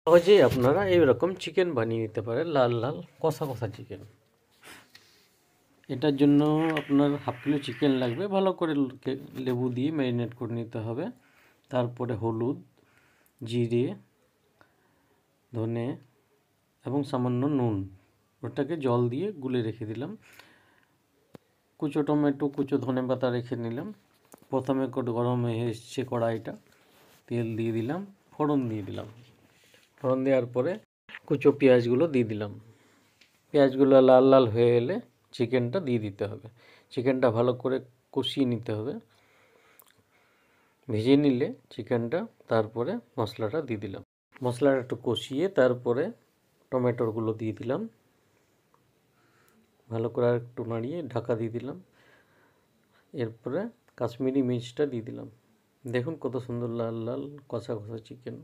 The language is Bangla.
সহজেই আপনারা এইরকম চিকেন বানিয়ে নিতে পারেন, লাল লাল কষা কষা চিকেন। এটার জন্য আপনার হাফ কিলো চিকেন লাগবে। ভালো করে লেবু দিয়ে ম্যারিনেট করে নিতে হবে। তারপরে হলুদ, জিরে, ধনে এবং সামান্য নুন, ওটাকে জল দিয়ে গুলে রেখে দিলাম। কুচো টমেটো, কুচো ধনে পাতা রেখে নিলাম। প্রথমে গরম হয়ে এসছে কড়াইটা, তেল দিয়ে দিলাম, ফোড়ন দিয়ে দিলাম। ফোড়ন দেওয়ার পরে কুচো পেঁয়াজগুলো দিয়ে দিলাম। পেঁয়াজগুলো লাল লাল হয়ে এলে চিকেনটা দিয়ে দিতে হবে। চিকেনটা ভালো করে কষিয়ে নিতে হবে। ভেজে নিলে চিকেনটা, তারপরে মশলাটা দিয়ে দিলাম। মশলাটা একটু কষিয়ে তারপরে টমেটোগুলো দিয়ে দিলাম। ভালো করে আর একটু নাড়িয়ে ঢাকা দিয়ে দিলাম। এরপরে কাশ্মীরি মির্চটা দিয়ে দিলাম। দেখুন কত সুন্দর লাল লাল কষা কষা চিকেন।